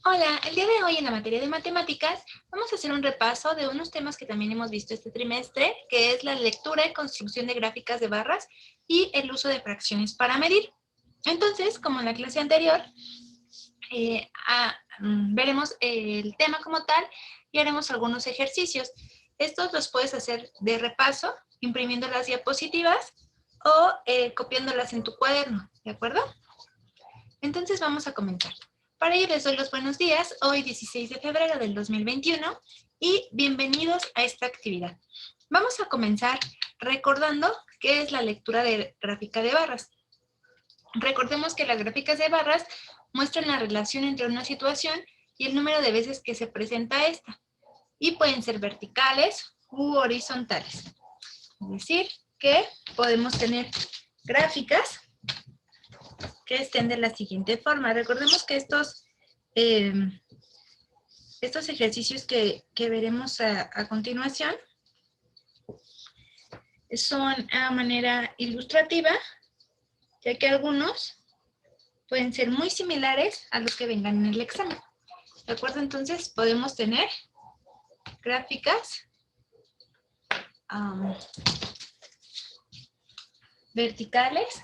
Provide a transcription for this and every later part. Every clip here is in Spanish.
Hola, el día de hoy en la materia de matemáticas vamos a hacer un repaso de unos temas que también hemos visto este trimestre, que es la lectura y construcción de gráficas de barras y el uso de fracciones para medir. Entonces, como en la clase anterior, veremos el tema como tal y haremos algunos ejercicios. Estos los puedes hacer de repaso, imprimiendo las diapositivas o copiándolas en tu cuaderno, ¿de acuerdo? Entonces vamos a comenzar. Para ello les doy los buenos días, hoy 16 de febrero del 2021 y bienvenidos a esta actividad. Vamos a comenzar recordando qué es la lectura de gráfica de barras. Recordemos que las gráficas de barras muestran la relación entre una situación y el número de veces que se presenta esta, y pueden ser verticales u horizontales. Es decir, que podemos tener gráficas que estén de la siguiente forma. Recordemos que estos ejercicios que veremos a continuación son a manera ilustrativa, ya que algunos pueden ser muy similares a los que vengan en el examen. ¿De acuerdo? Entonces podemos tener gráficas verticales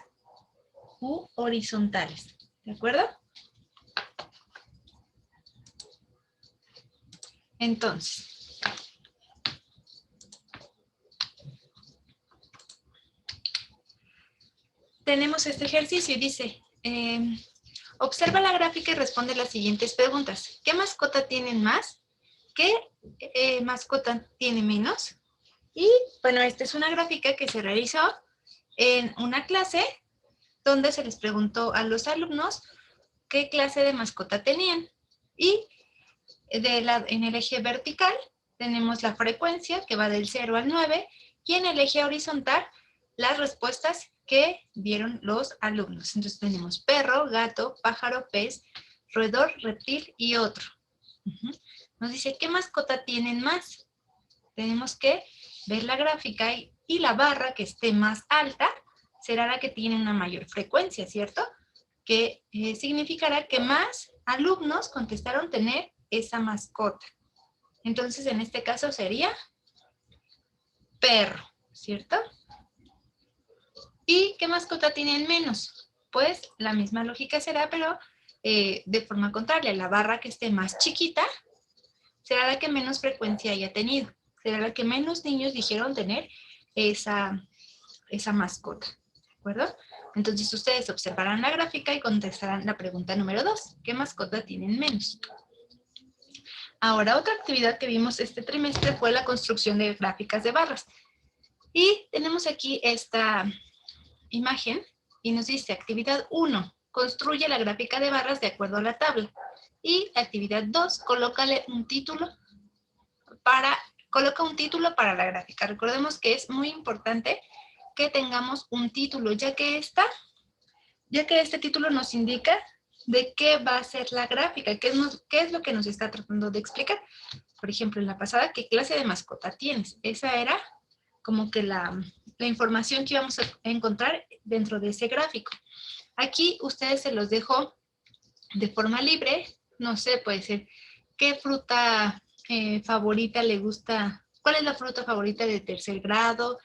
u horizontales. ¿De acuerdo? Entonces, tenemos este ejercicio y dice, observa la gráfica y responde las siguientes preguntas. ¿Qué mascota tienen más? ¿Qué mascota tiene menos? Y bueno, esta es una gráfica que se realizó en una clase donde se les preguntó a los alumnos qué clase de mascota tenían. Y en el eje vertical tenemos la frecuencia que va del 0 al 9 y en el eje horizontal las respuestas que dieron los alumnos. Entonces tenemos perro, gato, pájaro, pez, roedor, reptil y otro. Nos dice, ¿qué mascota tienen más? Tenemos que ver la gráfica y la barra que esté más alta será la que tiene una mayor frecuencia, ¿cierto? Que significará que más alumnos contestaron tener esa mascota. Entonces, en este caso sería perro, ¿cierto? ¿Y qué mascota tienen menos? Pues la misma lógica será, pero de forma contraria. La barra que esté más chiquita será la que menos frecuencia haya tenido. Será la que menos niños dijeron tener esa mascota. ¿De acuerdo? Entonces ustedes observarán la gráfica y contestarán la pregunta número 2. ¿Qué mascota tienen menos? Ahora, otra actividad que vimos este trimestre fue la construcción de gráficas de barras. Y tenemos aquí esta imagen y nos dice actividad 1, construye la gráfica de barras de acuerdo a la tabla. Y actividad 2, coloca un título para la gráfica. Recordemos que es muy importante que tengamos un título, ya que este título nos indica de qué va a ser la gráfica, qué es lo que nos está tratando de explicar. Por ejemplo, en la pasada, ¿qué clase de mascota tienes? Esa era como que la información que íbamos a encontrar dentro de ese gráfico. Aquí ustedes se los dejo de forma libre, no sé, puede ser, ¿qué fruta favorita le gusta? ¿Cuál es la fruta favorita de tercer grado?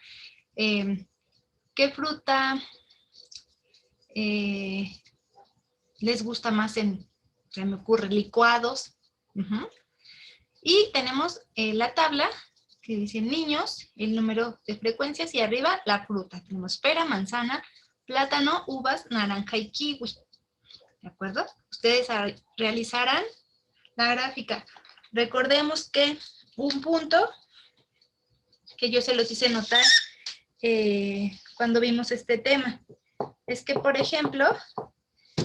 ¿Qué fruta les gusta más se me ocurre, licuados? Y tenemos la tabla que dice niños, el número de frecuencias y arriba la fruta. Tenemos pera, manzana, plátano, uvas, naranja y kiwi. ¿De acuerdo? Ustedes realizarán la gráfica. Recordemos que un punto que yo se los hice notar cuando vimos este tema es que, por ejemplo,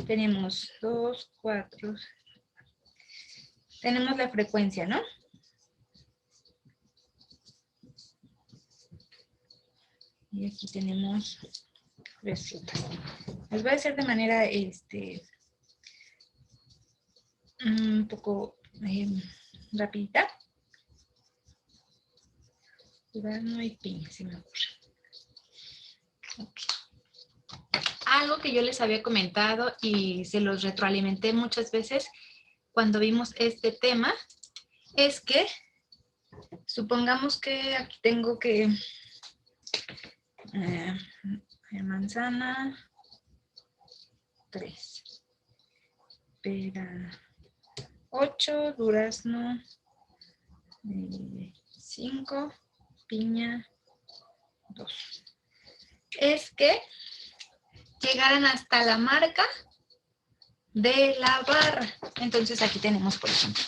tenemos 2, 4, tenemos la frecuencia, ¿no? Y aquí tenemos 3 frutas. Les voy a hacer de manera un poco rapidita. No hay piña, se me ocurre. Okay. Algo que yo les había comentado y se los retroalimenté muchas veces cuando vimos este tema es que, supongamos que aquí tengo que manzana 3, pera 8, durazno 5, piña 2. Es que llegaran hasta la marca de la barra. Entonces aquí tenemos, por ejemplo,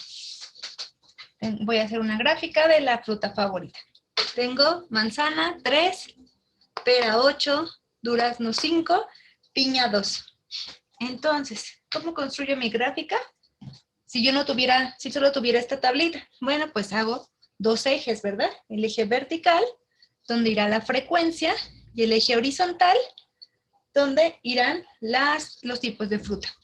voy a hacer una gráfica de la fruta favorita. Tengo manzana 3, pera 8, durazno 5, piña 2. Entonces, ¿cómo construyo mi gráfica? Si solo tuviera esta tablita, bueno, pues hago 2 ejes, ¿verdad? El eje vertical, donde irá la frecuencia, y el eje horizontal, donde irán los tipos de fruta.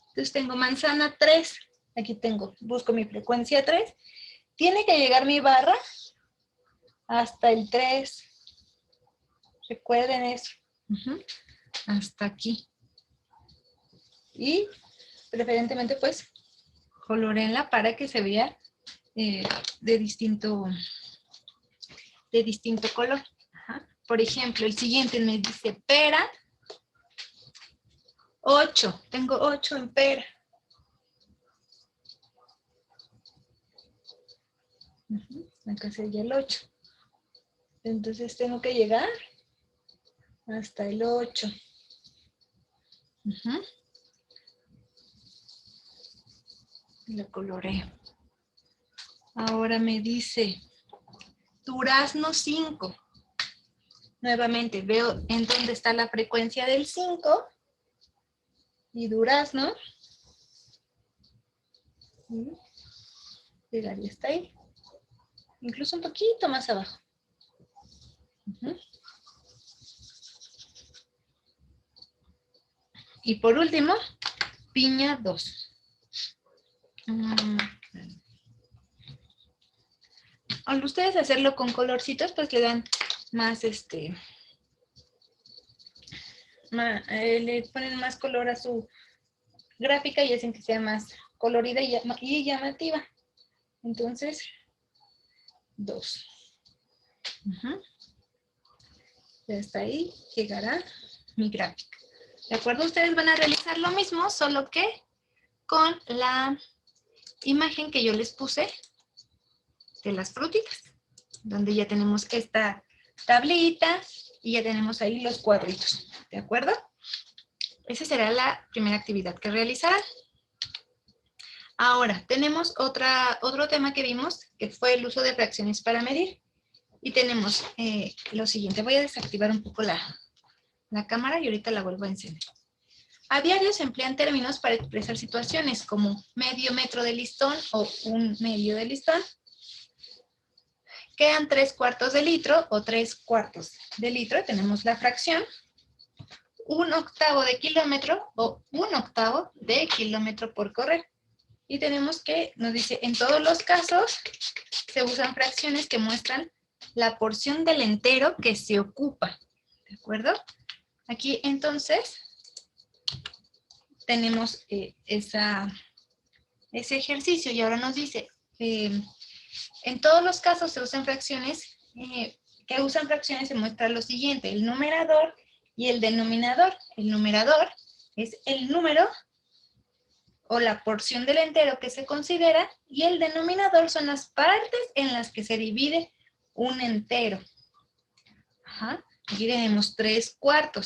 Entonces tengo manzana 3, aquí busco mi frecuencia 3, tiene que llegar mi barra hasta el 3, recuerden eso, hasta aquí. Y preferentemente pues coloreenla para que se vea de distinto color. Por ejemplo, el siguiente me dice pera 8. Tengo 8 en pera. Acá sería el 8. Entonces tengo que llegar hasta el 8. Lo coloreo. Ahora me dice durazno 5. Nuevamente veo en dónde está la frecuencia del 5. Y durazno. Llegaría hasta ahí. Incluso un poquito más abajo. Y por último, piña 2. Al ustedes hacerlo con colorcitos, pues le dan más, le ponen más color a su gráfica y hacen que sea más colorida y llamativa. Entonces, 2. Ya está ahí, llegará mi gráfica. ¿De acuerdo? Ustedes van a realizar lo mismo, solo que con la imagen que yo les puse de las frutitas, donde ya tenemos esta tablita y ya tenemos ahí los cuadritos. ¿De acuerdo? Esa será la primera actividad que realizarán. Ahora, tenemos otro tema que vimos, que fue el uso de fracciones para medir. Y tenemos lo siguiente. Voy a desactivar un poco la cámara y ahorita la vuelvo a encender. A diario se emplean términos para expresar situaciones como medio metro de listón o un medio de listón. Quedan 3/4 de litro o 3/4 de litro. Tenemos la fracción. 1/8 de kilómetro o 1/8 de kilómetro por correr. Y tenemos que, nos dice, en todos los casos se usan fracciones que muestran la porción del entero que se ocupa. ¿De acuerdo? Aquí entonces tenemos ese ejercicio y ahora nos dice, en todos los casos se usan fracciones, se muestra lo siguiente, el numerador y el denominador. El numerador es el número o la porción del entero que se considera y el denominador son las partes en las que se divide un entero. Aquí tenemos 3/4.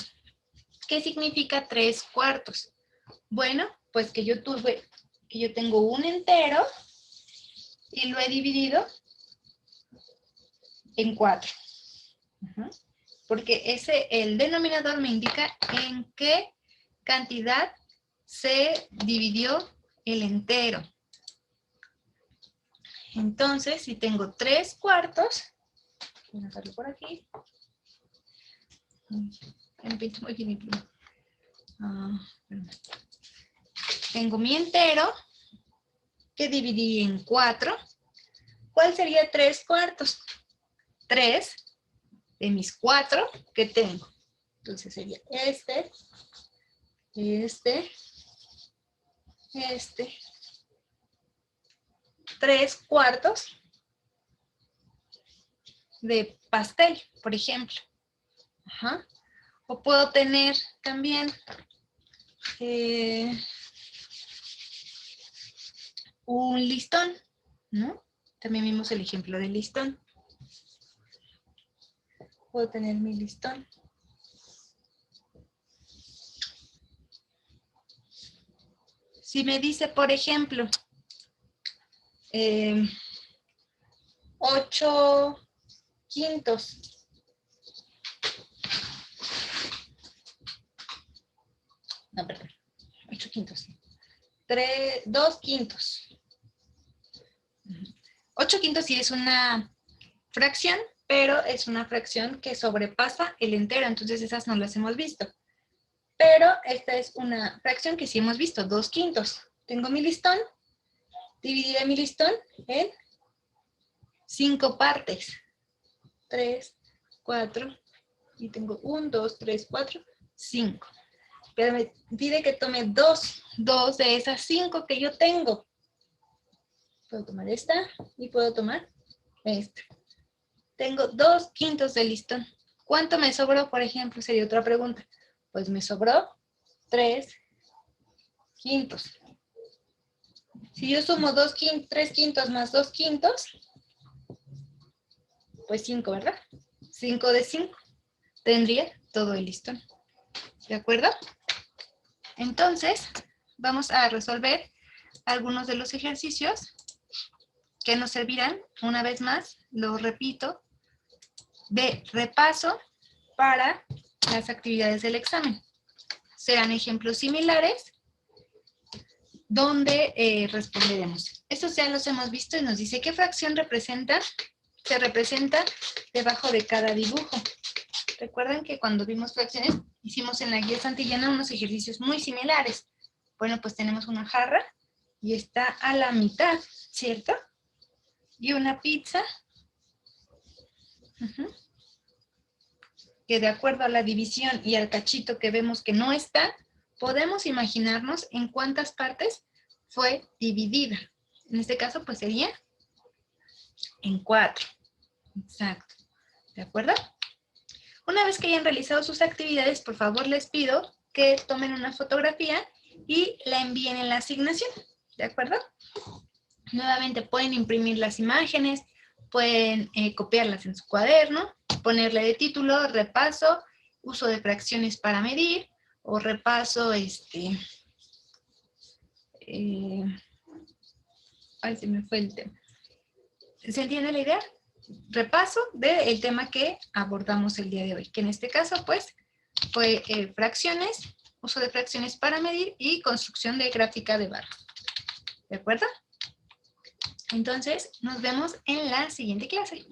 ¿Qué significa 3/4? Bueno, pues que yo tengo un entero y lo he dividido en 4. Porque el denominador me indica en qué cantidad se dividió el entero. Entonces, si tengo 3/4, voy a hacerlo por aquí. Tengo mi entero que dividí en 4. ¿Cuál sería 3/4? 3 de mis 4 que tengo. Entonces sería este 3/4 de pastel, por ejemplo. Ajá. O puedo tener también un listón, ¿no? También vimos el ejemplo del listón. Puedo tener mi listón. Si me dice, por ejemplo, 8/5. No, perdón. 8/5. 2/5. 8/5 sí es una fracción, pero es una fracción que sobrepasa el entero, entonces esas no las hemos visto. Pero esta es una fracción que sí hemos visto, 2/5. Tengo mi listón, dividiré mi listón en 5 partes. 3, 4, y tengo 1, 2, 3, 4, 5. Pero me pide que tome dos de esas 5 que yo tengo. Puedo tomar esta y puedo tomar esta. Tengo 2/5 de listón. ¿Cuánto me sobró, por ejemplo? Sería otra pregunta. Pues me sobró 3/5. Si yo sumo 3/5 más 2/5, pues 5, ¿verdad? 5 de 5. Tendría todo el listón. ¿De acuerdo? Entonces, vamos a resolver algunos de los ejercicios que nos servirán, una vez más, lo repito, de repaso para las actividades del examen. Serán ejemplos similares donde responderemos. Estos ya los hemos visto y nos dice qué fracción se representa debajo de cada dibujo. Recuerden que cuando vimos fracciones, hicimos en la guía Santillana unos ejercicios muy similares. Bueno, pues tenemos una jarra y está a la mitad, ¿cierto? Y una pizza, que de acuerdo a la división y al cachito que vemos que no está, podemos imaginarnos en cuántas partes fue dividida. En este caso, pues sería en 4. Exacto. ¿De acuerdo? Una vez que hayan realizado sus actividades, por favor les pido que tomen una fotografía y la envíen en la asignación. ¿De acuerdo? Nuevamente pueden imprimir las imágenes, pueden copiarlas en su cuaderno, ponerle de título, repaso, uso de fracciones para medir, o repaso, ay, se me fue el tema. ¿Se entiende la idea? Repaso del tema que abordamos el día de hoy, que en este caso, pues, fue fracciones, uso de fracciones para medir y construcción de gráfica de barra. ¿De acuerdo? Entonces, nos vemos en la siguiente clase.